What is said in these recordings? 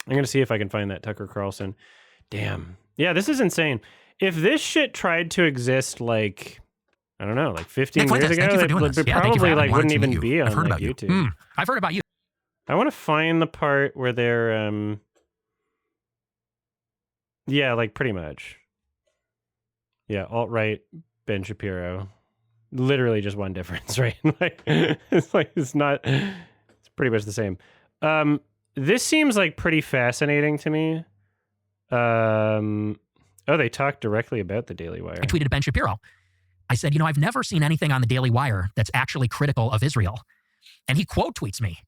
I'm going to see if I can find that Tucker Carlson. Damn. Yeah, this is insane. If this shit tried to exist like, I don't know, like 15 years Fuentes, ago, it probably like wouldn't even be on like YouTube. I've heard about you. I want to find the part where they're, yeah, like pretty much. Yeah, alt-right, Ben Shapiro. Literally just one difference, right? It's pretty much the same. This seems like pretty fascinating to me. Oh, they talked directly about the Daily Wire. I tweeted to Ben Shapiro. I said, I've never seen anything on the Daily Wire that's actually critical of Israel. And he quote tweets me.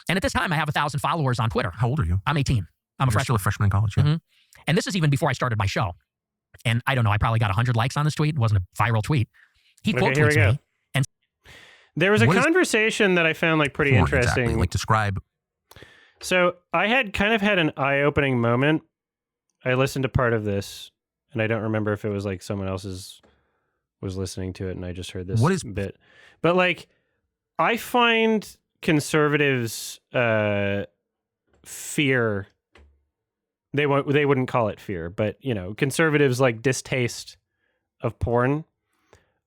And at this time, I have 1,000 followers on Twitter. How old are you? I'm 18. I'm still a freshman in college, yeah. Mm-hmm. And this is even before I started my show. And I don't know, I probably got 100 likes on this tweet. It wasn't a viral tweet. He quote tweets me. And there was a conversation that I found like pretty interesting. Exactly? Like describe. So I had kind of had an eye-opening moment. I listened to part of this, and I don't remember if it was like someone else's was listening to it, and I just heard this bit. But like, I find conservatives fear. They wouldn't call it fear, but conservatives like distaste of porn,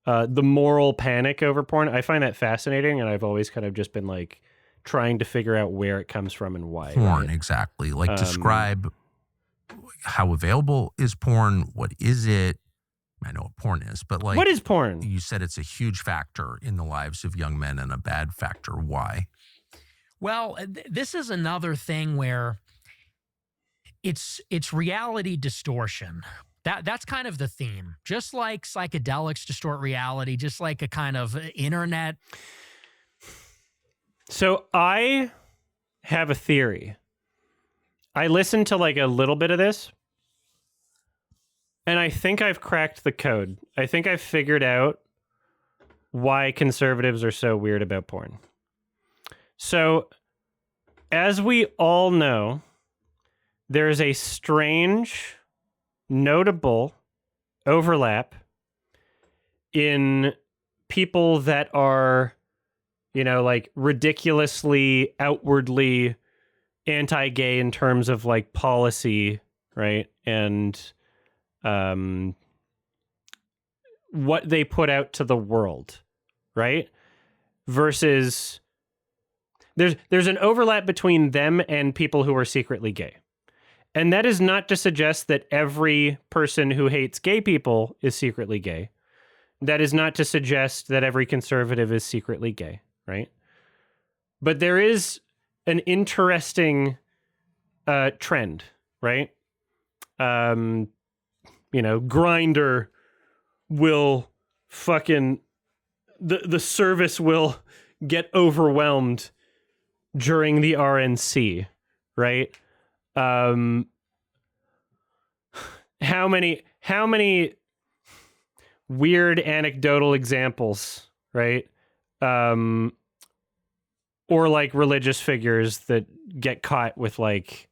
the moral panic over porn. I find that fascinating, and I've always kind of just been like trying to figure out where it comes from and why. Porn, right? exactly. Like describe how available is porn? What is it? I know what porn is, but like, what is porn? You said it's a huge factor in the lives of young men and a bad factor. Why? Well, this is another thing where it's reality distortion. That's kind of the theme. Just like psychedelics distort reality, just like a kind of internet. So I have a theory. I listened to like a little bit of this, and I think I've cracked the code. I think I've figured out why conservatives are so weird about porn. So, as we all know, there is a strange, notable overlap in people that are, like ridiculously outwardly anti-gay in terms of like policy, right? And what they put out to the world, right? Versus there's an overlap between them and people who are secretly gay. And that is not to suggest that every person who hates gay people is secretly gay. That is not to suggest that every conservative is secretly gay, right? But there is an interesting trend, right? Grindr will fucking the service will get overwhelmed during the RNC, right? How many weird anecdotal examples, right? Or like religious figures that get caught with like,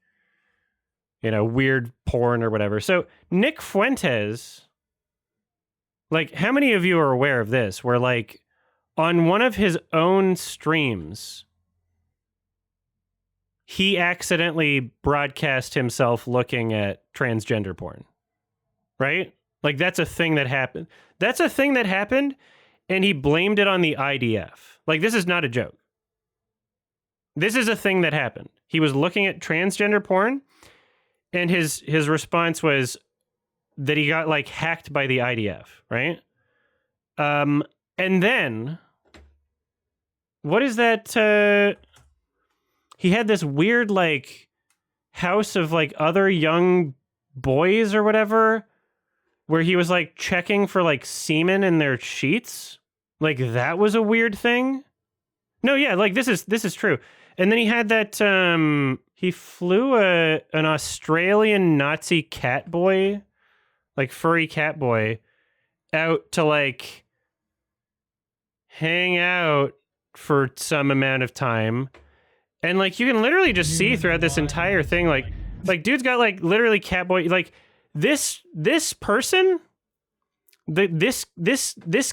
weird porn or whatever. So Nick Fuentes, like, how many of you are aware of this? Where like on one of his own streams, he accidentally broadcast himself looking at transgender porn, right? Like that's a thing that happened. That's a thing that happened, and he blamed it on the IDF. Like this is not a joke. This is a thing that happened. He was looking at transgender porn, and his response was that he got like hacked by the IDF, right? And then what is that? He had this weird like house of like other young boys or whatever, where he was like checking for like semen in their sheets. Like that was a weird thing. No, yeah, like this is true. And then he had that he flew an Australian Nazi cat boy, like furry cat boy, out to like hang out for some amount of time. And like you can literally just see throughout this entire thing, like dude's got like literally cat boy, like this person, this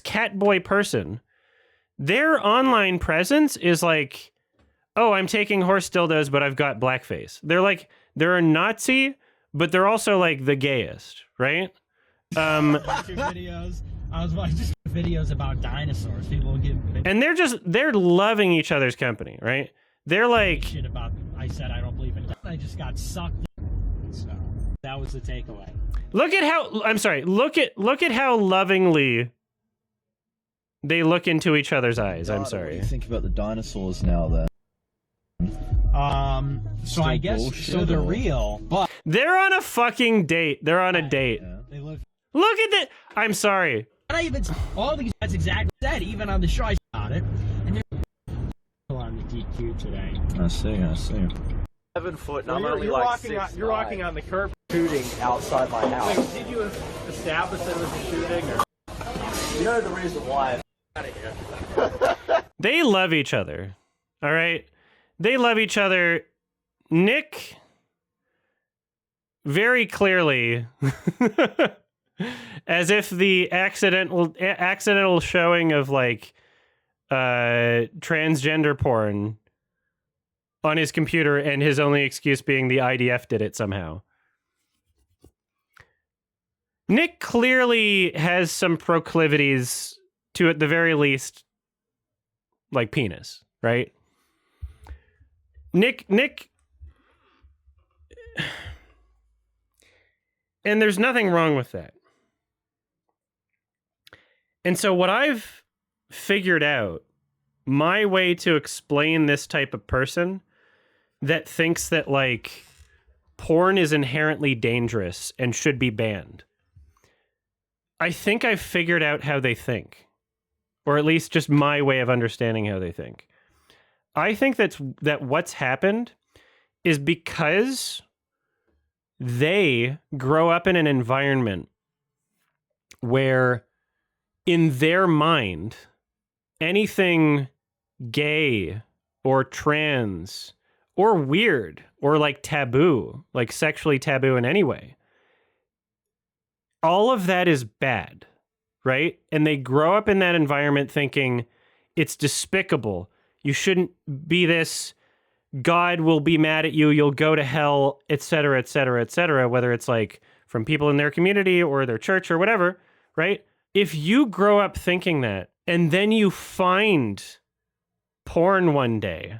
cat boy person, their online presence is like oh, I'm taking horse dildos, but I've got blackface. They're a Nazi, but they're also like the gayest, right? Videos. I was watching just videos about dinosaurs. People get and they're loving each other's company, right? They're like shit about. I said I don't believe in. I just got sucked in. So that was the takeaway. Look at how lovingly they look into each other's eyes. I'm What do sorry. you think about the dinosaurs now then? So I guess bullshit, so they're or- real, but They're on a fucking date. They're on a date. Yeah. they live. Look at that. I'm sorry. And I even all these guys exactly said, even on the show I about it, and they're on the DQ today. I see. 7 foot, and Well, I'm you're, only you're like walking 6'9". on, you're walking on the curb. Shooting outside my house. Wait, did you establish that it was a shooting? Or? You know the reason why? They love each other. All right. They love each other. Nick very clearly as if the accidental showing of like transgender porn on his computer and his only excuse being the IDF did it somehow. Nick clearly has some proclivities to, at the very least, like penis, right? Nick, and there's nothing wrong with that. And so what I've figured out, my way to explain this type of person that thinks that like porn is inherently dangerous and should be banned. I think I've figured out how they think, or at least just my way of understanding how they think. I think that what's happened is because they grow up in an environment where in their mind, anything gay or trans or weird or like taboo, like sexually taboo in any way, all of that is bad, right? And they grow up in that environment thinking it's despicable. You shouldn't be this. God will be mad at you. You'll go to hell, et cetera, et cetera, et cetera, whether it's like from people in their community or their church or whatever, right? If you grow up thinking that and then you find porn one day,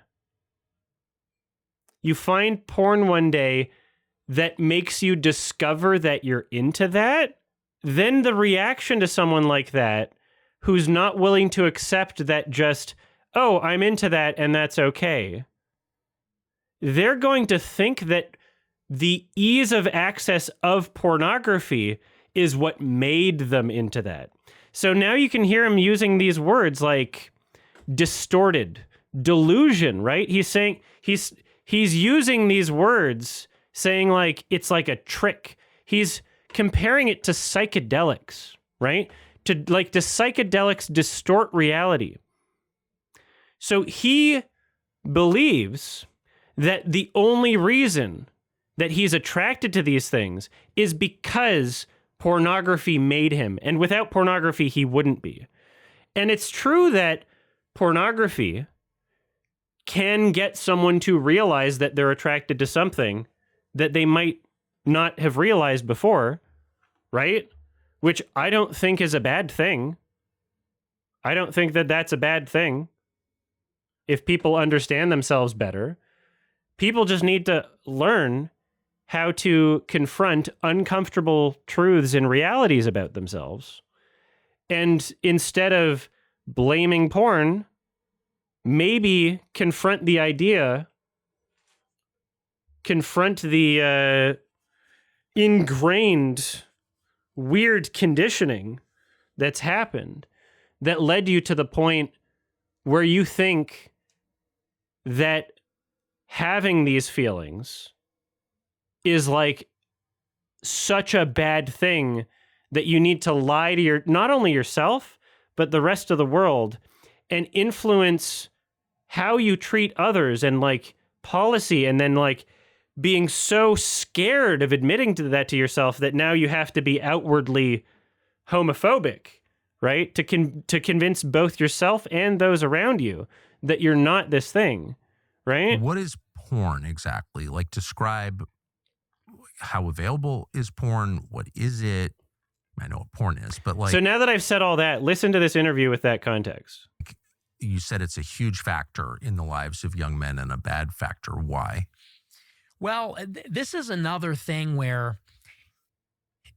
that makes you discover that you're into that, then the reaction to someone like that who's not willing to accept that just, oh, I'm into that and that's okay, they're going to think that the ease of access of pornography is what made them into that. So now you can hear him using these words like distorted, delusion, right? He's saying he's using these words saying like it's like a trick. He's comparing it to psychedelics, right? To psychedelics distort reality. So he believes that the only reason that he's attracted to these things is because pornography made him. And without pornography, he wouldn't be. And it's true that pornography can get someone to realize that they're attracted to something that they might not have realized before, right? Which I don't think is a bad thing. I don't think that that's a bad thing. If people understand themselves better, people just need to learn how to confront uncomfortable truths and realities about themselves. And instead of blaming porn, maybe confront the ingrained weird conditioning that's happened that led you to the point where you think that having these feelings is like such a bad thing that you need to lie to not only yourself, but the rest of the world and influence how you treat others and like policy, and then like being so scared of admitting to that to yourself that now you have to be outwardly homophobic, right? To convince both yourself and those around you that you're not this thing, right? What is porn exactly? Like, describe how available is porn? What is it? I know what porn is, but like, So now that I've said all that, listen to this interview with that context. you said it's a huge factor in the lives of young men and a bad factor. Why? Well, this is another thing where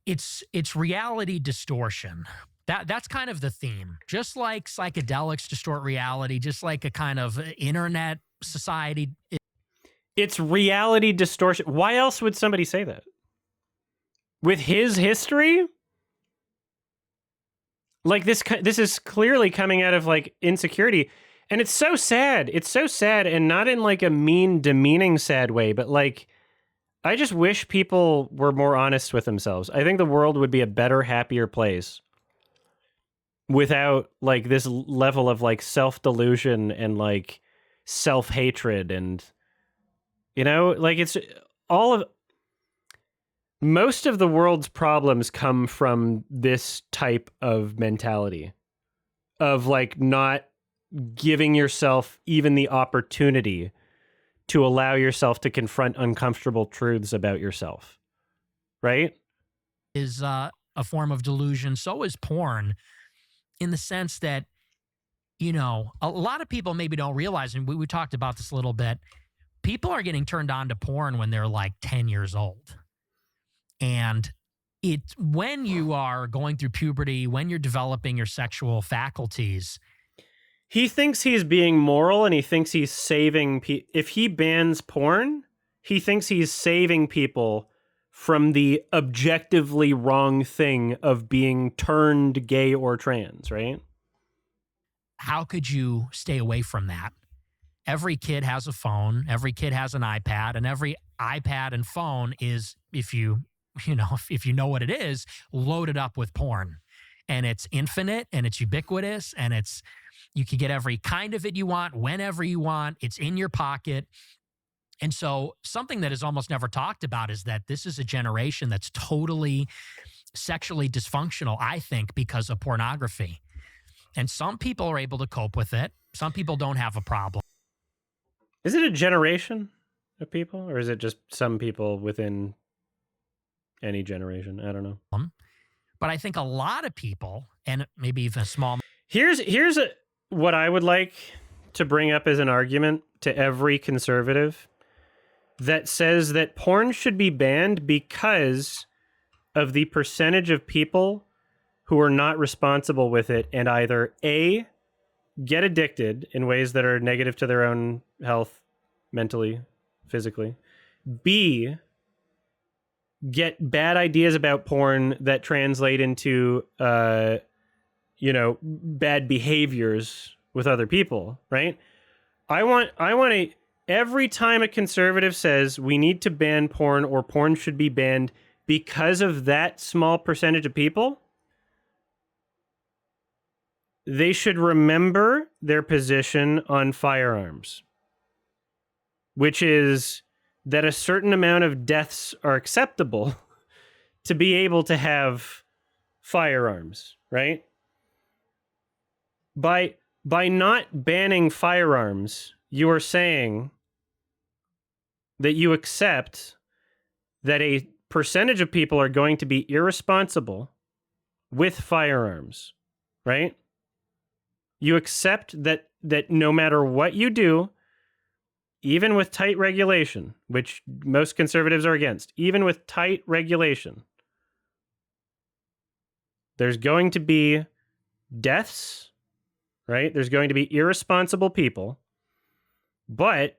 it's reality distortion. That's kind of the theme. Just like psychedelics distort reality, just like a kind of internet society. It's reality distortion. Why else would somebody say that? With his history? Like this is clearly coming out of like insecurity. And it's so sad. It's so sad, and not in like a mean, demeaning sad way, but like I just wish people were more honest with themselves. I think the world would be a better, happier place without like this level of like self-delusion and like self-hatred, and you know, like it's all of most of the world's problems come from this type of mentality of like not giving yourself even the opportunity to allow yourself to confront uncomfortable truths about yourself, right? Is a form of delusion. So is porn, in the sense that, you know, a lot of people maybe don't realize, and we talked about this a little bit, people are getting turned on to porn when they're like 10 years old. And it's when you are going through puberty, when you're developing your sexual faculties. He thinks he's being moral, and he thinks he's saving people. If he bans porn, he thinks he's saving people from the objectively wrong thing of being turned gay or trans, right? How could you stay away from that? Every kid has a phone, every kid has an iPad, and every iPad and phone is, if you know what it is, loaded up with porn. And it's infinite, and it's ubiquitous, and you can get every kind of it you want, whenever you want. It's in your pocket. And so something that is almost never talked about is that this is a generation that's totally sexually dysfunctional, I think, because of pornography. And some people are able to cope with it. Some people don't have a problem. Is it a generation of people, or is it just some people within any generation? I don't know. But I think a lot of people, and maybe even a small... Here's what I would like to bring up as an argument to every conservative that says that porn should be banned because of the percentage of people who are not responsible with it and either A, get addicted in ways that are negative to their own health, mentally, physically, B, get bad ideas about porn that translate into, bad behaviors with other people, right? I want every time a conservative says we need to ban porn or porn should be banned because of that small percentage of people, they should remember their position on firearms, which is that a certain amount of deaths are acceptable to be able to have firearms, right? By not banning firearms, you are saying that you accept that a percentage of people are going to be irresponsible with firearms, right? You accept that no matter what you do, even with tight regulation, which most conservatives are against, even with tight regulation, there's going to be deaths, right? There's going to be irresponsible people. But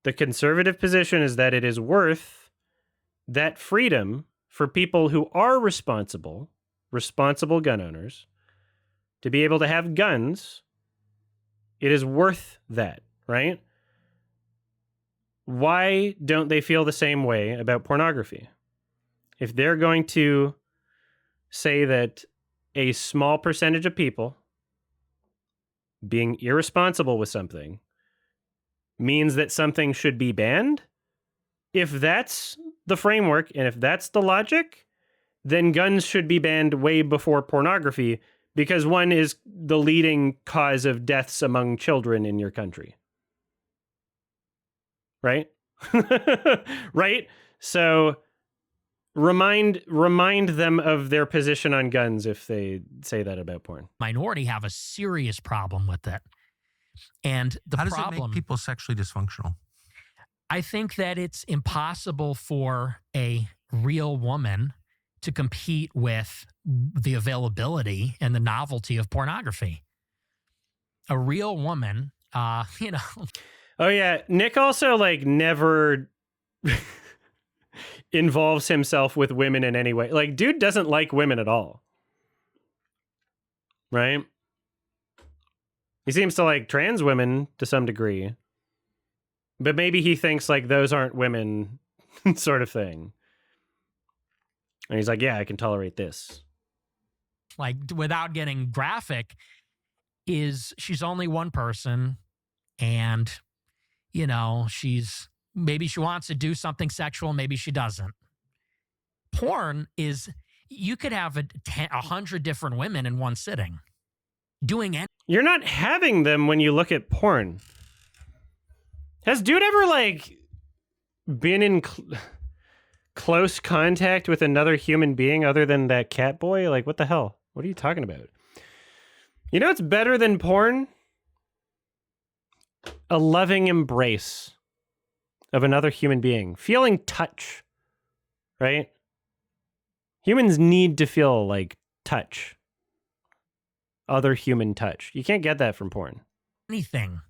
the conservative position is that it is worth that freedom for people who are responsible gun owners, to be able to have guns. It is worth that, right? Why don't they feel the same way about pornography? If they're going to say that a small percentage of people being irresponsible with something means that something should be banned, if that's the framework and if that's the logic, then guns should be banned way before pornography, because one is the leading cause of deaths among children in your country. right? Right? So remind them of their position on guns if they say that about porn. Minority have a serious problem with it. And the How does problem, it make people sexually dysfunctional? I think that it's impossible for a real woman to compete with the availability and the novelty of pornography. A real woman, you know. Oh yeah, Nick also like never involves himself with women in any way. Like, dude doesn't like women at all. Right? He seems to like trans women to some degree. But maybe he thinks like those aren't women sort of thing. And he's like, yeah, I can tolerate this. Like, without getting graphic, she's only one person, and, you know, maybe she wants to do something sexual, maybe she doesn't. Porn is, you could have 100 different women in one sitting doing anything. You're not having them when you look at porn. Has dude ever like been in close contact with another human being other than that cat boy? Like, what the hell? What are you talking about? You know what's better than porn? A loving embrace of another human being. Feeling touch, right? Humans need to feel like touch. Other human touch. You can't get that from porn. Anything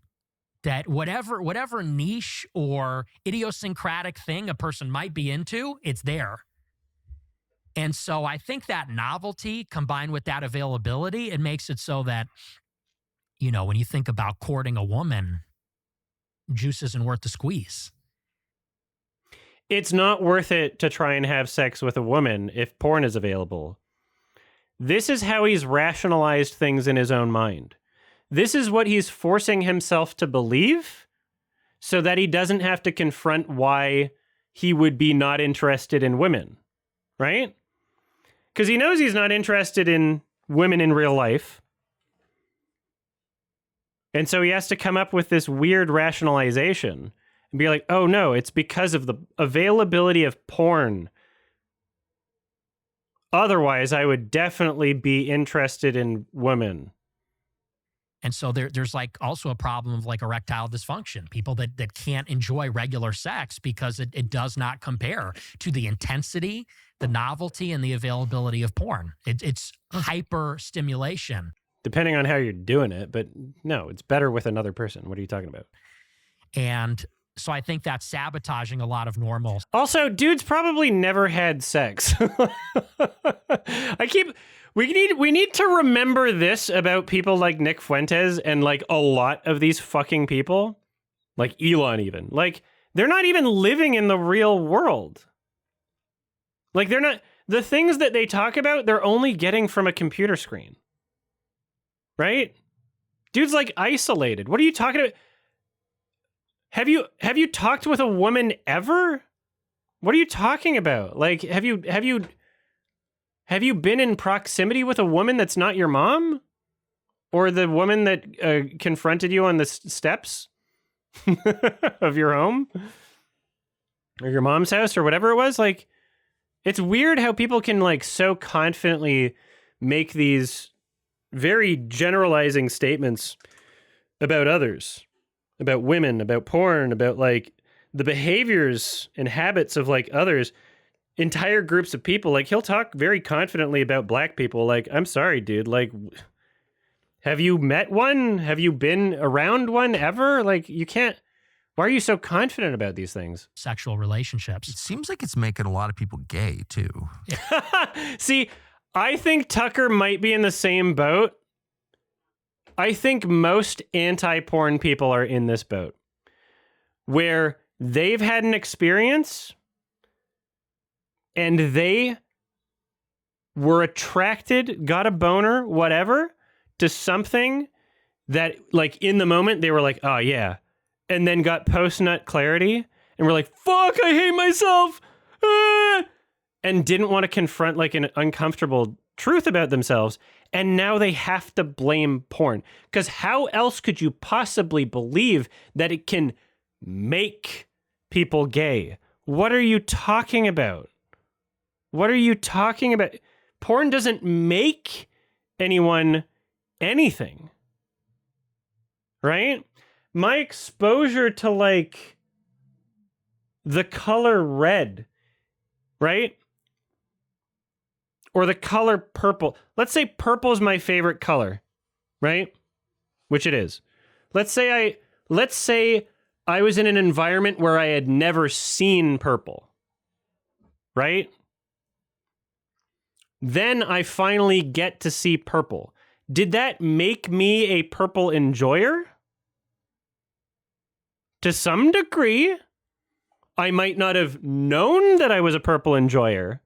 that whatever niche or idiosyncratic thing a person might be into, it's there. And so I think that novelty combined with that availability, it makes it so that, you know, when you think about courting a woman, juice isn't worth the squeeze. It's not worth it to try and have sex with a woman if porn is available. This is how he's rationalized things in his own mind. This is what he's forcing himself to believe so that he doesn't have to confront why he would be not interested in women, right? Because he knows he's not interested in women in real life. And so he has to come up with this weird rationalization and be like, oh no, it's because of the availability of porn. Otherwise, I would definitely be interested in women. And so there's like also a problem of like erectile dysfunction, people that can't enjoy regular sex because it does not compare to the intensity, the novelty, and the availability of porn. It's hyper stimulation. Depending on how you're doing it, but no, it's better with another person. What are you talking about? And so I think that's sabotaging a lot of normal. Also, dudes probably never had sex. We need to remember this about people like Nick Fuentes and like a lot of these fucking people, like Elon even. Like, they're not even living in the real world. Like, they're not, the things that they talk about, they're only getting from a computer screen. Right? Dude's like isolated. What are you talking about? Have you talked with a woman ever? What are you talking about? Like, have you been in proximity with a woman that's not your mom? Or the woman that confronted you on the steps of your home? Or your mom's house or whatever it was? Like, it's weird how people can like so confidently make these very generalizing statements about others, about women, about porn, about like the behaviors and habits of like others, entire groups of people. Like, he'll talk very confidently about black people. Like, I'm sorry, dude. Like, have you met one? Have you been around one ever? Like, you can't. Why are you so confident about these things? Sexual relationships. It seems like it's making a lot of people gay too. See, I think Tucker might be in the same boat. I think most anti-porn people are in this boat where they've had an experience and they were attracted, got a boner, whatever, to something that, like, in the moment, they were like, oh, yeah. And then got post-nut clarity and were like, fuck, I hate myself. Ah! And didn't want to confront, like, an uncomfortable truth about themselves. And now they have to blame porn. Because how else could you possibly believe that it can make people gay. What are you talking about? What are you talking about? Porn doesn't make anyone anything. Right? My exposure to like the color red, right? Or the color purple. Let's say purple is my favorite color, right? Which it is. Let's say I was in an environment where I had never seen purple, right? Then I finally get to see purple. Did that make me a purple enjoyer? To some degree. I might not have known that I was a purple enjoyer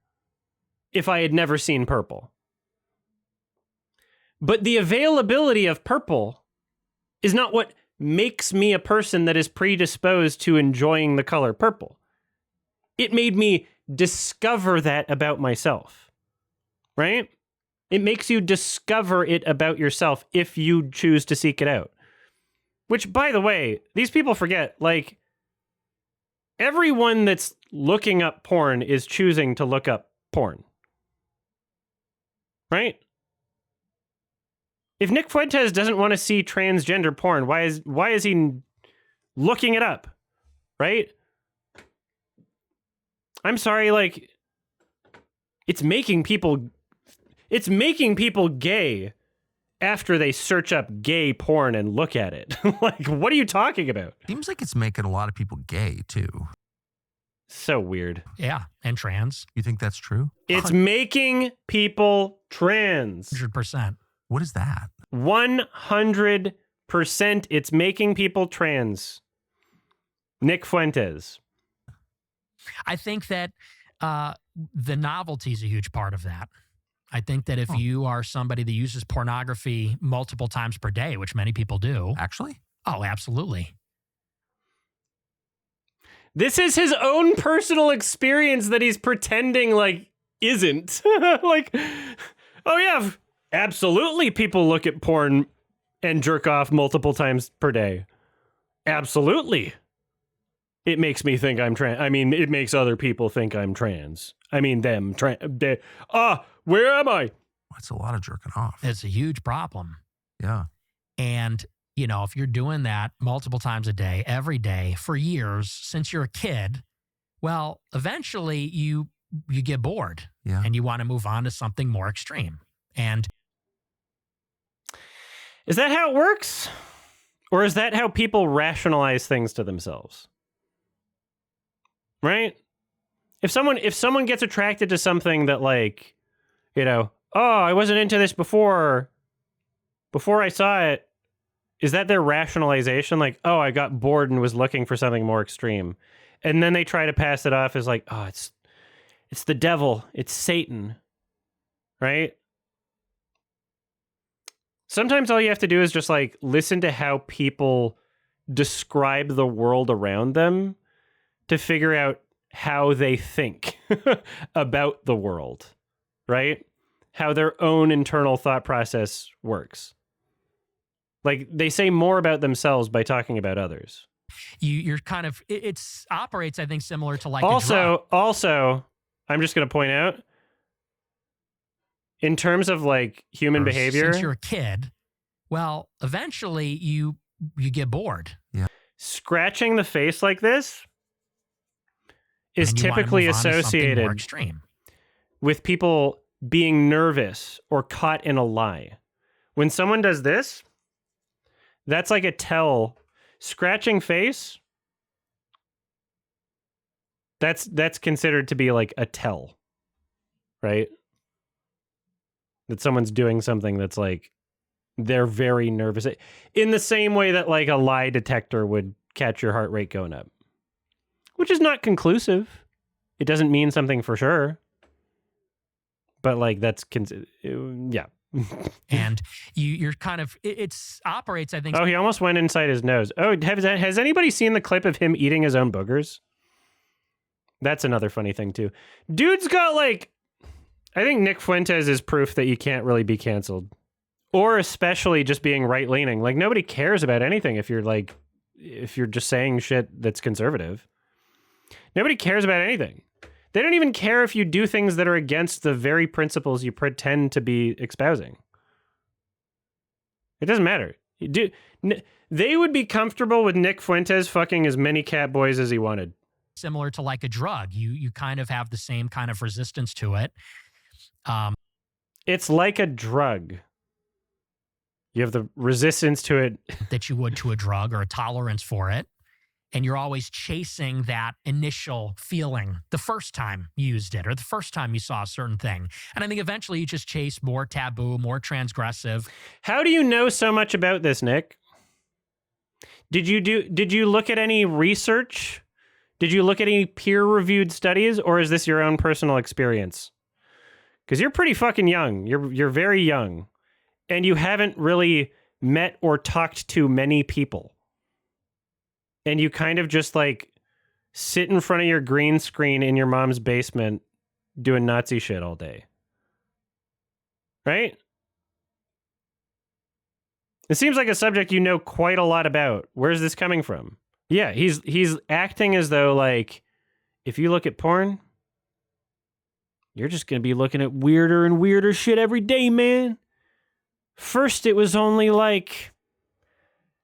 if I had never seen purple. But the availability of purple is not what makes me a person that is predisposed to enjoying the color purple. It made me discover that about myself, right? It makes you discover it about yourself if you choose to seek it out. Which, by the way, these people forget, like, everyone that's looking up porn is choosing to look up porn. Right? If Nick Fuentes doesn't want to see transgender porn, why is he looking it up? Right? I'm sorry, like, it's making people gay after they search up gay porn and look at it. Like, what are you talking about? Seems like it's making a lot of people gay, too. So weird. Yeah, and trans. You think that's true? It's making people trans. 100%. What is that? 100% it's making people trans. Nick Fuentes. I think that the novelty is a huge part of that. I think that if you are somebody that uses pornography multiple times per day, which many people do. Actually? Oh, absolutely. This is his own personal experience that he's pretending like isn't. Like, oh yeah, absolutely people look at porn and jerk off multiple times per day. Absolutely. It makes me think I'm trans. I mean, it makes other people think I'm trans. I mean, them. Where am I? That's a lot of jerking off. It's a huge problem. Yeah. And, you know, if you're doing that multiple times a day, every day, for years, since you're a kid, well, eventually you get bored. Yeah. And you want to move on to something more extreme. And is that how it works? Or is that how people rationalize things to themselves? Right? If someone gets attracted to something that, like, you know, oh, I wasn't into this before I saw it, is that their rationalization? Like, oh, I got bored and was looking for something more extreme. And then they try to pass it off as like, oh, it's the devil, it's Satan. Right? Sometimes all you have to do is just like listen to how people describe the world around them to figure out how they think about the world, right? How their own internal thought process works. Like, they say more about themselves by talking about others. you're kind of, it operates, I think, similar to like Also, I'm just going to point out, in terms of like human behavior, since you're a kid, well, eventually you get bored. Yeah. Scratching the face like this is And you wanna typically move on to something more associated extreme. with people being nervous or caught in a lie. When someone does this, that's like a tell. Scratching face, that's considered to be like a tell, right? That someone's doing something that's like, they're very nervous. In the same way that like a lie detector would catch your heart rate going up. Which is not conclusive. It doesn't mean something for sure. But like that's, yeah. And you're kind of, it operates, I think. Oh, he almost went inside his nose. Oh, has anybody seen the clip of him eating his own boogers? That's another funny thing too. Dude's got like, I think Nick Fuentes is proof that you can't really be canceled. Or especially just being right-leaning. Like, nobody cares about anything if you're just saying shit that's conservative. Nobody cares about anything. They don't even care if you do things that are against the very principles you pretend to be espousing. It doesn't matter. They would be comfortable with Nick Fuentes fucking as many cat boys as he wanted. Similar to like a drug. You kind of have the same kind of resistance to it. It's like a drug. You have the resistance to it that you would to a drug, or a tolerance for it. And you're always chasing that initial feeling the first time you used it or the first time you saw a certain thing. And I think eventually you just chase more taboo, more transgressive. How do you know so much about this, Nick? Did you look at any research? Did you look at any peer-reviewed studies, or is this your own personal experience? Because you're pretty fucking young. You're very young. And you haven't really met or talked to many people. And you kind of just like sit in front of your green screen in your mom's basement doing Nazi shit all day. Right? It seems like a subject you know quite a lot about. Where's this coming from? Yeah, he's acting as though like if you look at porn, you're just going to be looking at weirder and weirder shit every day, man. First it was only like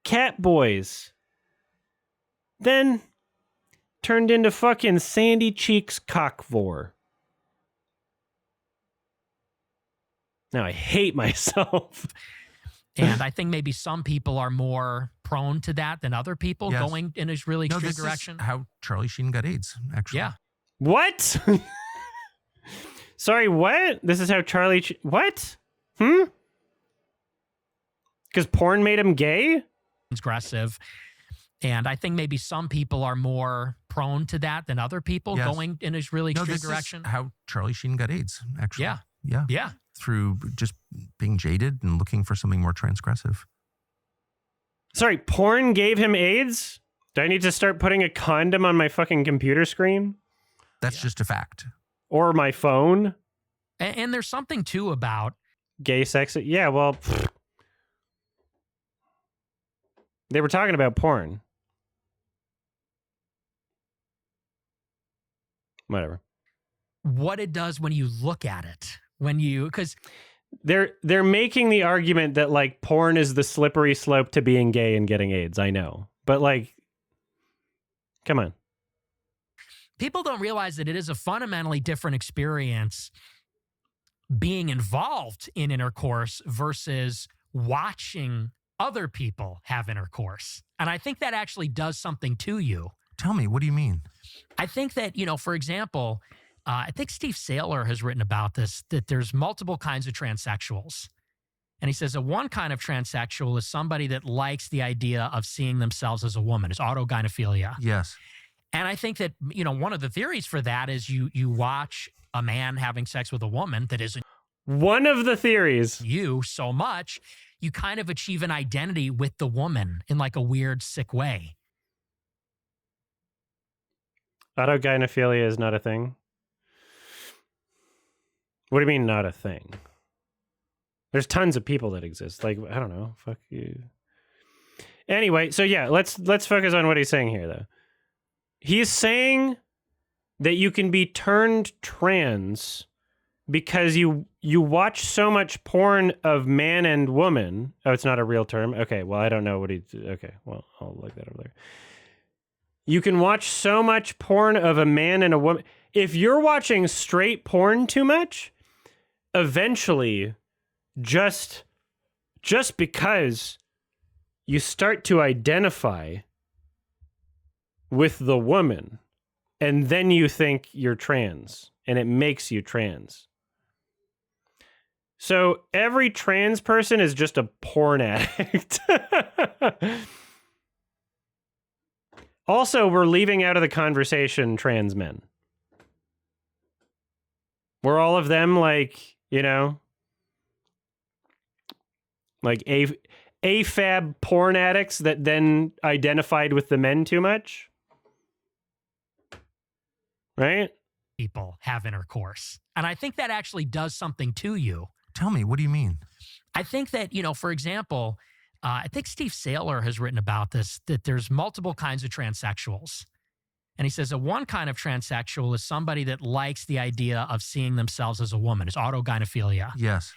cat boys. Then turned into fucking Sandy Cheeks cockvore. Now I hate myself. And I think maybe some people are more prone to that than other people, Yes. going in a really extreme this direction. is how Charlie Sheen got AIDS, actually. Yeah. What? Sorry, what? This is how what? Because porn made him gay? Transgressive. And I think maybe some people are more prone to that than other people, Yes. going in a really extreme this direction. is how Charlie Sheen got AIDS, actually. Yeah. Yeah. Yeah. Through just being jaded and looking for something more transgressive. Sorry, porn gave him AIDS? Do I need to start putting a condom on my fucking computer screen? That's just a fact. Or my phone? And there's something too about Gay sex? Yeah, well, they were talking about porn. Whatever. what it does when you look at it. Because they're making the argument that like porn is the slippery slope to being gay and getting AIDS. I know, but like, come on. people don't realize that it is a fundamentally different experience being involved in intercourse versus watching other people have intercourse. And I think that actually does something to you. Tell me, what do you mean? I think that, for example, I think Steve Saylor has written about this, that there's multiple kinds of transsexuals. And he says that one kind of transsexual is somebody that likes the idea of seeing themselves as a woman. It's autogynephilia. Yes. And I think that, one of the theories for that is you watch a man having sex with a woman that isn't One of the theories. you so much, you kind of achieve an identity with the woman in like a weird, sick way. Autogynephilia is not a thing. What do you mean not a thing? There's tons of people that exist. Like, I don't know. Fuck you. Anyway, so yeah, let's focus on what he's saying here, though. He's saying that you can be turned trans because you watch so much porn of man and woman. Oh, it's not a real term? Okay, well, I don't know what okay, well, I'll look that over there. You can watch so much porn of a man and a woman. If you're watching straight porn too much, eventually, just because you start to identify with the woman, and then you think you're trans, and it makes you trans. So every trans person is just a porn addict. Also, we're leaving out of the conversation trans men. Were all of them like, like AFAB porn addicts that then identified with the men too much? Right? People have intercourse. And I think that actually does something to you. Tell me, what do you mean? I think that, for example, I think Steve Saylor has written about this, that there's multiple kinds of transsexuals. And he says that one kind of transsexual is somebody that likes the idea of seeing themselves as a woman. It's autogynephilia. Yes.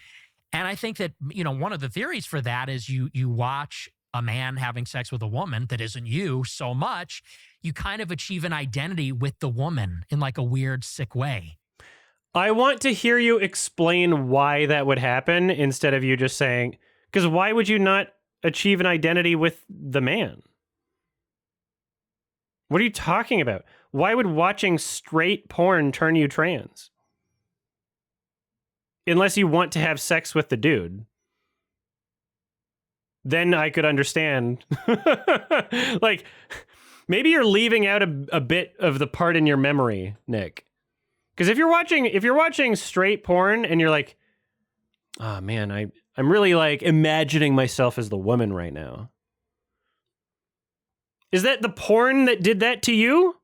And I think that, one of the theories for that is you watch a man having sex with a woman that isn't you so much, you kind of achieve an identity with the woman in like a weird, sick way. I want to hear you explain why that would happen instead of you just saying, because why would you not achieve an identity with the man? What are you talking about? Why would watching straight porn turn you trans? Unless you want to have sex with the dude. Then I could understand. Like, maybe you're leaving out a bit of the part in your memory, Nick. Because if you're watching straight porn and you're like, oh man, I'm really like imagining myself as the woman right now. Is that the porn that did that to you?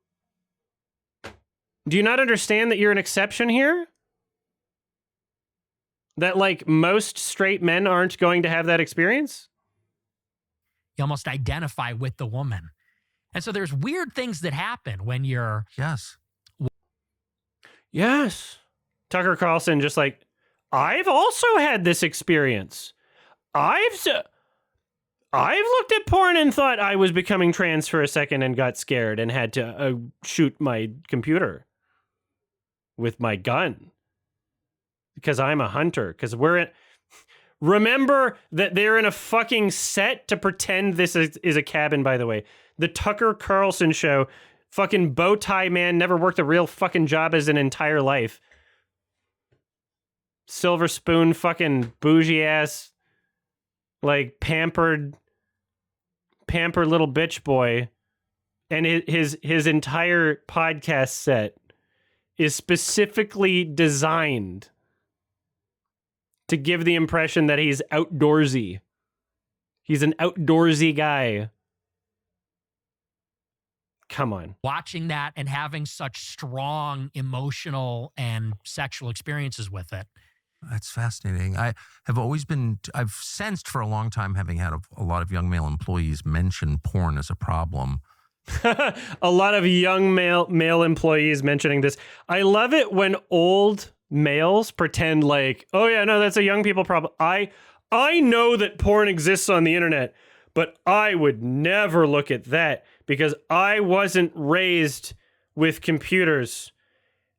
Do you not understand that you're an exception here? That like most straight men aren't going to have that experience? You almost identify with the woman. And so there's weird things that happen when you're... Yes. Yes. Tucker Carlson just like, I've also had this experience. I've looked at porn and thought I was becoming trans for a second and got scared and had to shoot my computer with my gun because I'm a hunter. Because remember that they're in a fucking set to pretend this is a cabin, by the way. The Tucker Carlson show, fucking bow tie man, never worked a real fucking job as an entire life. Silver spoon, fucking bougie ass, like pampered little bitch boy. And his entire podcast set is specifically designed to give the impression that he's outdoorsy. He's an outdoorsy guy. Come on. Watching that and having such strong emotional and sexual experiences with it. That's fascinating. I've sensed for a long time, having had a lot of young male employees mention porn as a problem. A lot of young male employees mentioning this. I love it when old males pretend like, oh yeah, no, that's a young people problem. I know that porn exists on the internet, but I would never look at that because I wasn't raised with computers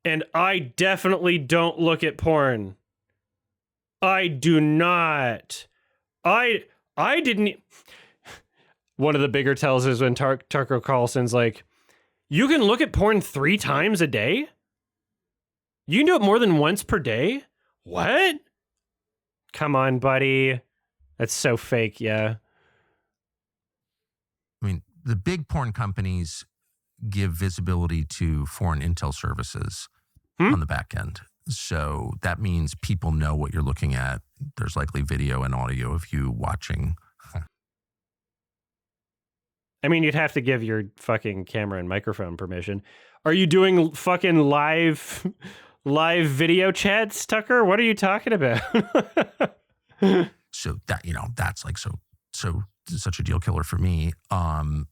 and I definitely don't look at porn. I do not. I didn't. One of the bigger tells is when Tucker Carlson's like, you can look at porn 3 times a day? You can do it more than once per day? What? Come on, buddy. That's so fake, yeah. I mean, the big porn companies give visibility to foreign intel services on the back end. So that means people know what you're looking at. There's likely video and audio of you watching. I mean, you'd have to give your fucking camera and microphone permission. Are you doing fucking live video chats, Tucker? What are you talking about? So that, that's like such a deal killer for me. I'm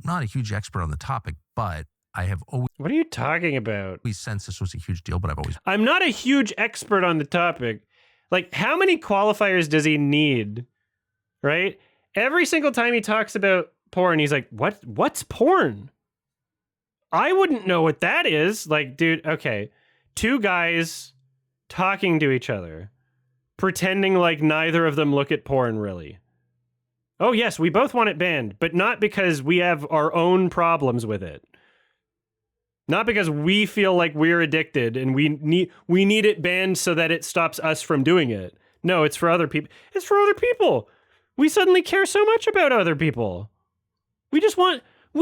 not a huge expert on the topic, but I have always... What are you talking about? Sensed this was a huge deal, but I'm not a huge expert on the topic. Like, how many qualifiers does he need? Right? Every single time he talks about porn, he's like, what's porn? I wouldn't know what that is. Like, dude, okay. 2 guys talking to each other, pretending like neither of them look at porn, really. Oh, yes, we both want it banned, but not because we have our own problems with it. Not because we feel like we're addicted and we need it banned so that it stops us from doing it. No, it's for other people. It's for other people. We suddenly care so much about other people. We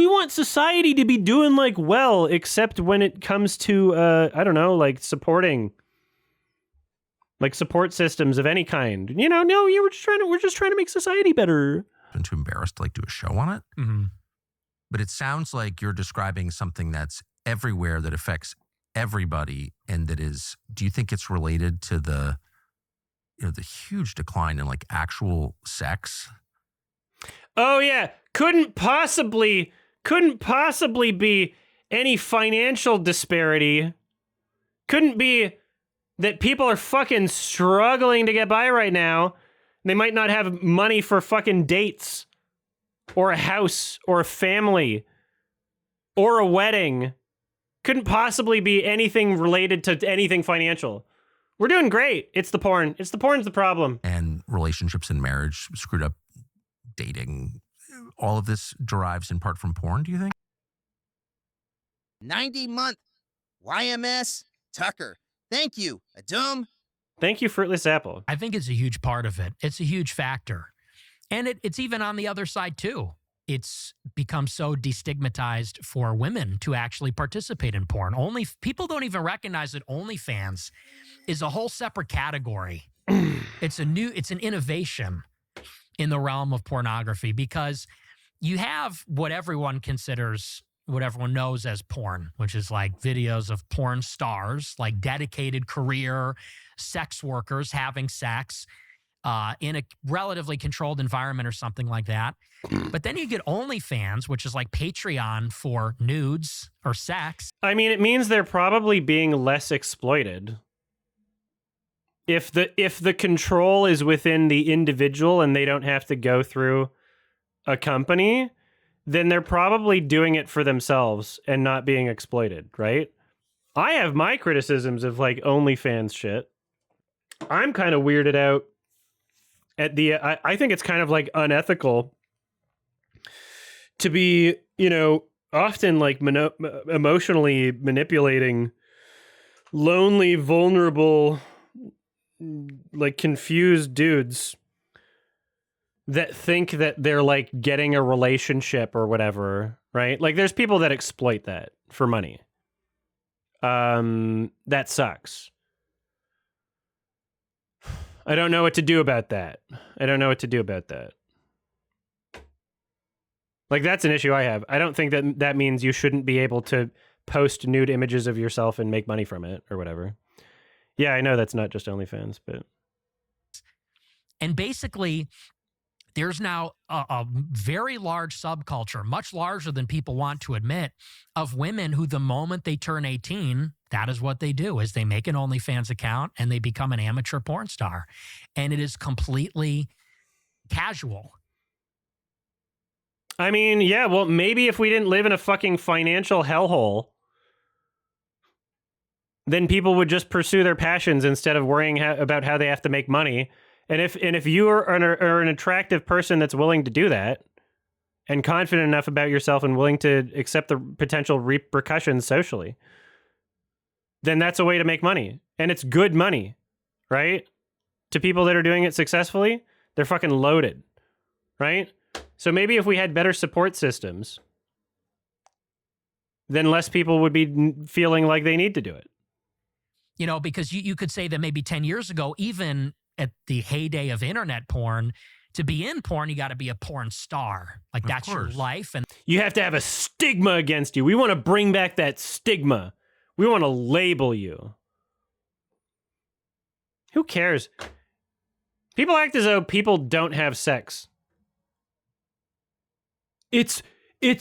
want society to be doing like well, except when it comes to I don't know, like supporting, like support systems of any kind. No, we're just trying to make society better. Been too embarrassed to like do a show on it. Mm-hmm. But it sounds like you're describing something that's everywhere, that affects everybody, and that is, do you think it's related to the huge decline in like actual sex? Oh yeah, couldn't possibly be any financial disparity. Couldn't be that people are fucking struggling to get by right now. They might not have money for fucking dates or a house or a family or a wedding. Couldn't possibly be anything related to anything financial. We're doing great. It's the porn. It's the porn's the problem. And relationships and marriage, screwed up dating, all of this derives in part from porn, do you think? 90-month YMS Tucker. Thank you, Adum. Thank you, Fruitless Apple. I think it's a huge part of it. It's a huge factor. And it's even on the other side, too. It's become so destigmatized for women to actually participate in porn. People don't even recognize that OnlyFans is a whole separate category. It's an innovation in the realm of pornography, because you have what everyone knows as porn, which is like videos of porn stars, like dedicated career sex workers having sex in a relatively controlled environment or something like that. But then you get OnlyFans, which is like Patreon for nudes or sex. I mean, it means they're probably being less exploited. If the control is within the individual and they don't have to go through a company, then they're probably doing it for themselves and not being exploited, right? I have my criticisms of like OnlyFans shit. I'm kind of weirded out at I think it's kind of like unethical to be, often like emotionally manipulating lonely, vulnerable, like confused dudes that think that they're like getting a relationship or whatever, right? Like there's people that exploit that for money. That sucks. I don't know what to do about that. Like that's an issue I have. I don't think that means you shouldn't be able to post nude images of yourself and make money from it or whatever. Yeah, I know that's not just OnlyFans, but... And basically, there's now a very large subculture, much larger than people want to admit, of women who the moment they turn 18, that is what they do, is they make an OnlyFans account and they become an amateur porn star. And it is completely casual. I mean, yeah, well, maybe if we didn't live in a fucking financial hellhole, then people would just pursue their passions instead of worrying about how they have to make money. And if you are an attractive person that's willing to do that and confident enough about yourself and willing to accept the potential repercussions socially, then that's a way to make money. And it's good money, right? To people that are doing it successfully, they're fucking loaded, right? So maybe if we had better support systems, then less people would be feeling like they need to do it. Because you could say that maybe 10 years ago, even at the heyday of internet porn, to be in porn, you got to be a porn star. Like that's your life. And you have to have a stigma against you. We want to bring back that stigma. We want to label you. Who cares? People act as though people don't have sex. It's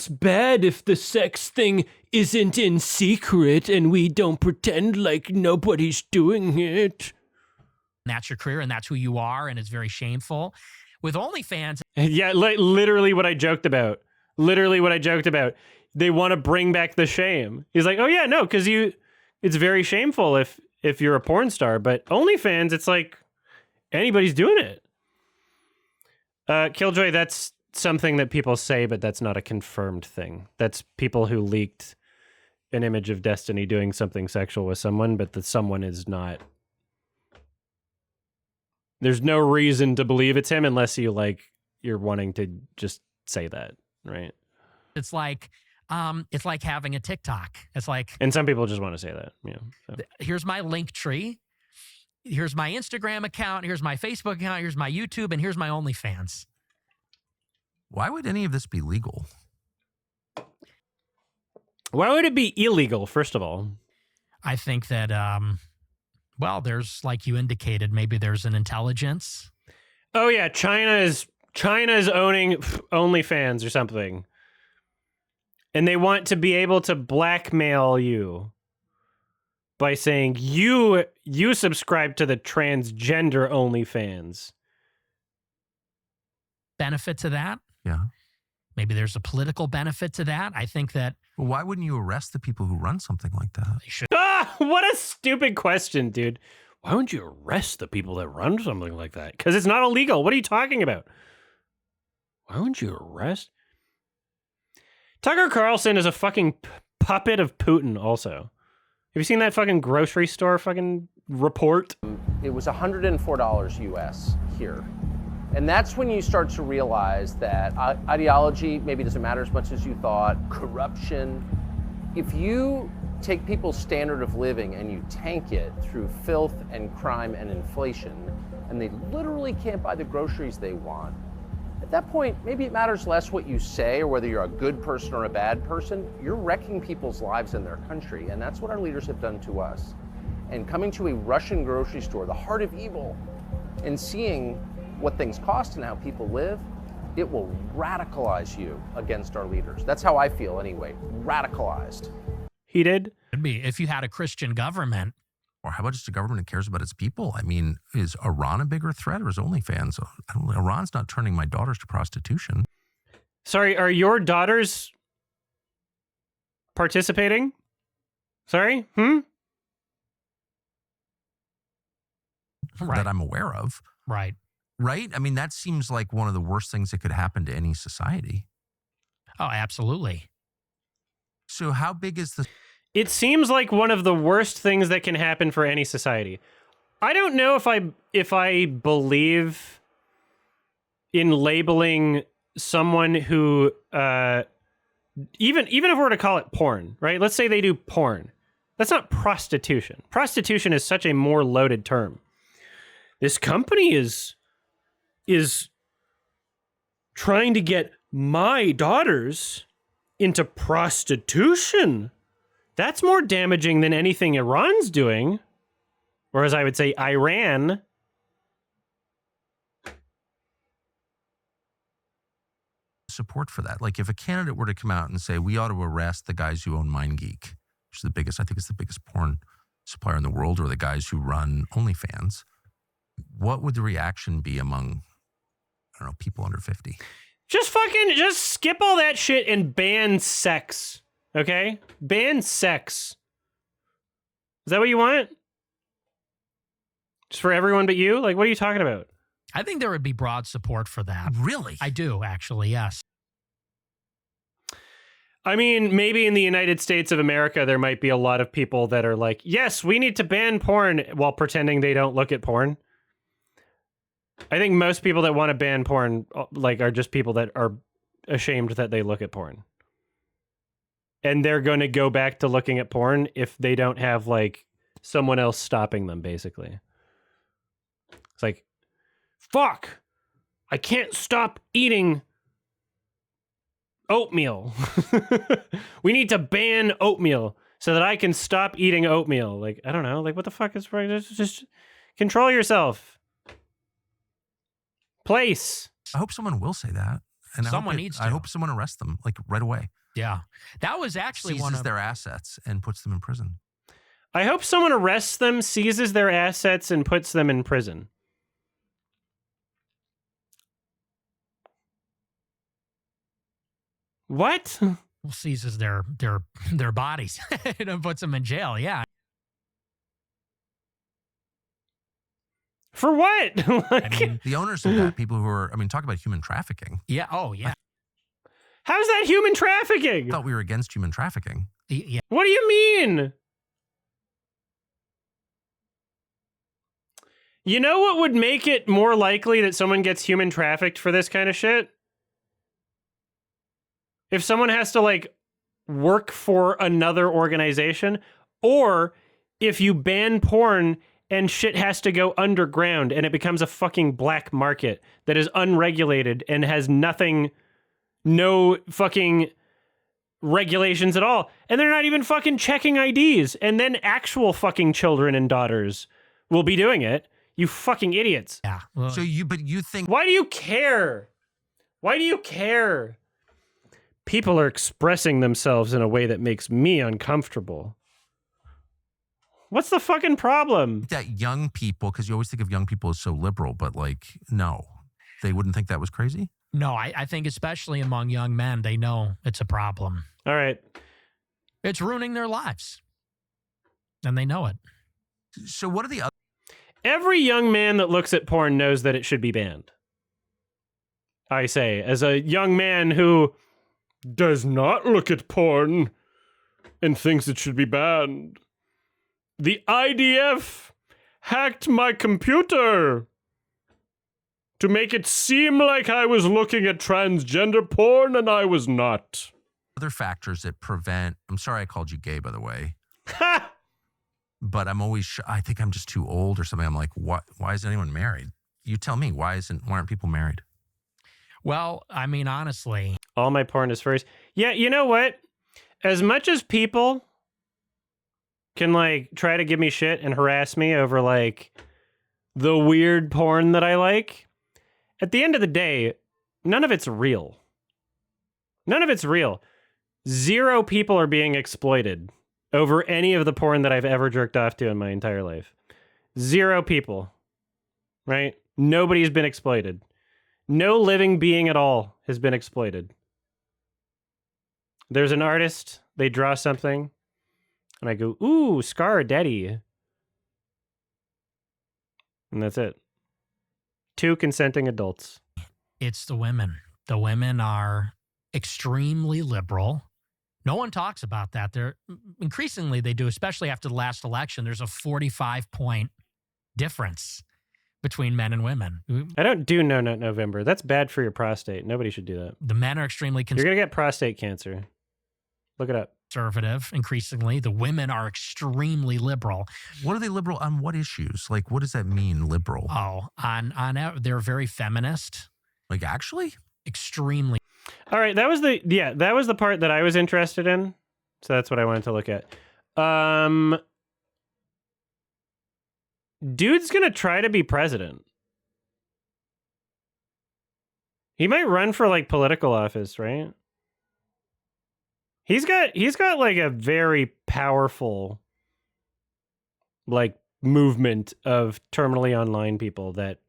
bad if the sex thing isn't in secret and we don't pretend like nobody's doing it. That's your career and that's who you are, and it's very shameful. With OnlyFans... Yeah, literally what I joked about. They want to bring back the shame. He's like, oh yeah, no, because it's very shameful if you're a porn star, but OnlyFans, it's like anybody's doing it. Killjoy, that's something that people say, but that's not a confirmed thing. That's people who leaked an image of Destiny doing something sexual with someone, but that someone is not. There's no reason to believe it's him unless you're wanting to just say that, right? It's like having a TikTok. It's like, and some people just want to say that. Yeah. So. Here's my link tree. Here's my Instagram account. Here's my Facebook account. Here's my YouTube, and here's my OnlyFans. Why would any of this be legal? Why would it be illegal, first of all? I think that, there's, like you indicated, maybe there's an intelligence. Oh, yeah. China is owning OnlyFans or something. And they want to be able to blackmail you by saying you subscribe to the transgender OnlyFans. Benefit to that. Yeah. Maybe there's a political benefit to that. I think that Well, why wouldn't you arrest the people who run something like that? they should. Ah, what a stupid question, dude. Why wouldn't you arrest the people that run something like that? Because it's not illegal. What are you talking about? Why wouldn't you arrest? Tucker Carlson is a fucking puppet of Putin also. Have you seen that fucking grocery store fucking report? It was $104 US here. And that's when you start to realize that ideology maybe doesn't matter as much as you thought, corruption. If you take people's standard of living and you tank it through filth and crime and inflation, and they literally can't buy the groceries they want, at that point, maybe it matters less what you say or whether you're a good person or a bad person. You're wrecking people's lives in their country, and that's what our leaders have done to us. And coming to a Russian grocery store, the heart of evil, and seeing what things cost and how people live, it will radicalize you against our leaders. That's how I feel anyway, radicalized. He did? It'd be if you had a Christian government. Or how about just a government that cares about its people? I mean, is Iran a bigger threat or is OnlyFans? Iran's not turning my daughters to prostitution. Sorry, are your daughters participating? Sorry? Right. That I'm aware of. Right. Right? I mean, that seems like one of the worst things that could happen to any society. Oh, absolutely. So how big is the... It seems like one of the worst things that can happen for any society. I don't know if I believe in labeling someone who even if we were to call it porn, right? Let's say they do porn. That's not prostitution. Prostitution is such a more loaded term. This company is trying to get my daughters into prostitution. That's more damaging than anything Iran's doing. Or as I would say, Iran. Support for that. Like if a candidate were to come out and say, we ought to arrest the guys who own MindGeek, which is the biggest, I think it's the biggest porn supplier in the world, or the guys who run OnlyFans, what would the reaction be among, I don't know, people under 50? Just skip all that shit and ban sex. Okay? Ban sex. Is that what you want? Just for everyone but you? Like, what are you talking about? I think there would be broad support for that. Really? I do, actually, yes. I mean, maybe in the United States of America, there might be a lot of people that are like, yes, we need to ban porn while pretending they don't look at porn. I think most people that want to ban porn like are just people that are ashamed that they look at porn. And they're going to go back to looking at porn if they don't have like someone else stopping them, basically. It's like, fuck, I can't stop eating oatmeal. We need to ban oatmeal so that I can stop eating oatmeal. Like, I don't know. Like, what the fuck is just control yourself. Place. I hope someone will say that. And Someone needs to. I hope someone arrests them, like right away. Yeah. That was actually Seizes one of their assets and puts them in prison. I hope someone arrests them, seizes their assets, and puts them in prison. What? seizes their bodies and puts them in jail. Yeah. For what? I mean, The owners of that, people who are, I mean, talk about human trafficking. yeah. Oh, yeah. How's that human trafficking? I thought we were against human trafficking. Yeah. What do you mean? You know what would make it more likely that someone gets human trafficked for this kind of shit? If someone has to, like, work for another organization, or if you ban porn and shit has to go underground and it becomes a fucking black market that is unregulated and has no fucking regulations at all. And they're not even fucking checking IDs. And then actual fucking children and daughters will be doing it. You fucking idiots. Yeah. Well, So you think Why do you care? Why do you care? People are expressing themselves in a way that makes me uncomfortable. What's the fucking problem? That young people, because you always think of young people as so liberal, but like, no, they wouldn't think that was crazy? No, I think especially among young men, they know it's a problem. All right. It's ruining their lives. And they know it. So what are the other? Every young man that looks at porn knows that it should be banned. I say, as a young man who does not look at porn and thinks it should be banned. The IDF hacked my computer to make it seem like I was looking at transgender porn and I was not. Other factors that prevent, I'm sorry I called you gay, by the way. Ha! But I'm always, I think I'm just too old or something. I'm like, why is anyone married? You tell me, why aren't people married? Well, I mean, honestly. All my porn is furries. Yeah, you know what? As much as people can like try to give me shit and harass me over like the weird porn that I like, at the end of the day, none of it's real. None of it's real. 0 people are being exploited over any of the porn that I've ever jerked off to in my entire life. 0 people, right? Nobody's been exploited. No living being at all has been exploited. There's an artist, they draw something, and I go, ooh, Scar Daddy. And that's it. 2 consenting adults. It's the women. The women are extremely liberal. No one talks about that. They're increasingly they do, especially after the last election. There's a 45-point difference between men and women. I don't do No Nut November. That's bad for your prostate. Nobody should do that. The men are extremely You're going to get prostate cancer. Look it up. conservative. Increasingly, the women are extremely liberal. What are they liberal on? What issues? Like, what does that mean, liberal? Oh, they're very feminist. Like, actually? Extremely. All right, that was the part that I was interested in. So that's what I wanted to look at. Dude's gonna try to be president. He might run for like political office, right? He's got like a very powerful like movement of terminally online people that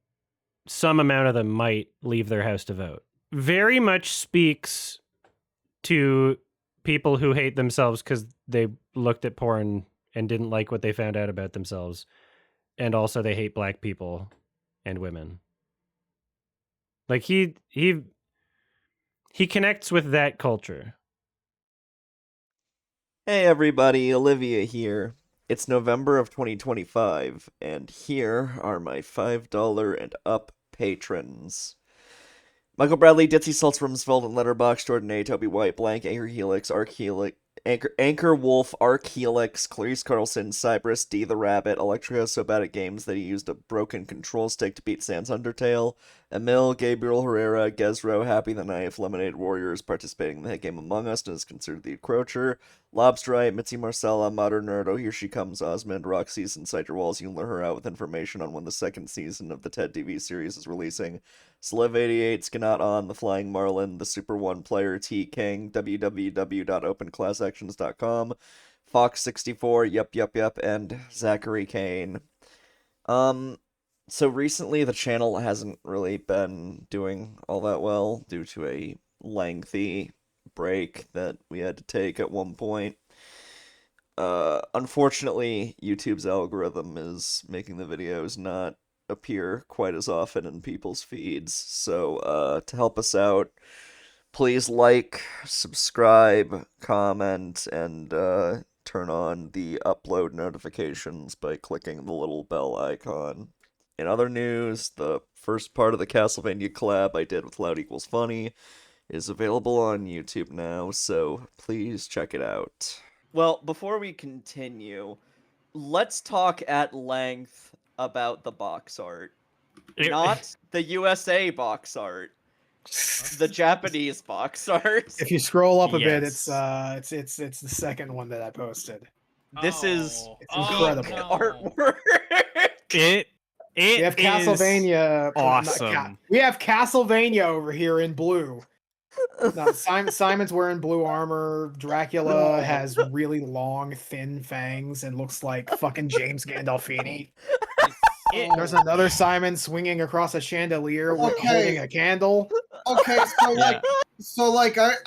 some amount of them might leave their house to vote. Very much speaks to people who hate themselves because they looked at porn and didn't like what they found out about themselves. And also they hate black people and women. Like he connects with that culture. Hey everybody, Olivia here. It's November of 2025, and here are my $5 and up patrons. Michael Bradley, Ditzy Salts, Rumsfeld, and Letterbox, Jordan A, Toby White, Blank, Anchor Helix, Arc Helix, Anchor Wolf, Arc Helix, Clarice Carlson, Cypress, D the Rabbit, Electrica so bad at games that he used a broken control stick to beat Sans Undertale, Emil, Gabriel Herrera, Gezro, Happy the Knife, Lemonade Warriors participating in the hit game Among Us and is considered the Encroacher, Lobstrite, Mitzi Marcella, Modern Nerd, Oh Here She Comes, Osmond, Roxy's Inside Your Walls. You can lure her out with information on when the second season of the TED TV series is releasing. Slev88, Skanat On, The Flying Marlin, The Super One Player, T King, www.openclassactions.com, Fox64, Yep, and Zachary Kane. So recently the channel hasn't really been doing all that well due to a lengthy break that we had to take at one point. Unfortunately, YouTube's algorithm is making the videos not appear quite as often in people's feeds. So to help us out, please like, subscribe, comment, and turn on the upload notifications by clicking the little bell icon. In other news, the first part of the Castlevania collab I did with Loud Equals Funny is available on YouTube now, so please check it out. Well, before we continue, let's talk at length about the box art. Not the USA box art. The Japanese box art. If you scroll up a bit, it's the second one that I posted. This is incredible artwork. We have Castlevania. awesome. We have Castlevania over here in blue. No, Simon's wearing blue armor. Dracula has really long, thin fangs and looks like fucking James Gandolfini. There's another Simon swinging across a chandelier holding a candle. Okay, so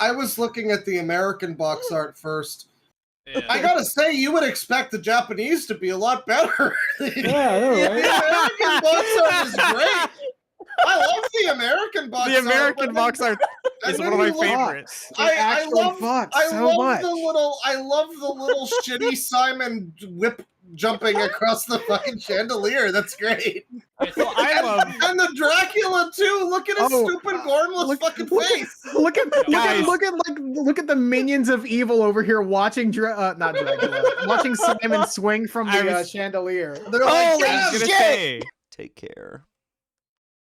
I was looking at the American box art first. Yeah. I gotta say, you would expect the Japanese to be a lot better. Yeah, The American box art is great. I love the American box art. The American box art is one of my favorites. I love much. the little shitty Simon whip jumping across the fucking chandelier. That's great. And the Dracula too. Look at his stupid gormless fucking face. Look at the minions of evil over here watching not Dracula, watching Simon swing from the chandelier. They're like, Holy shit! Take care.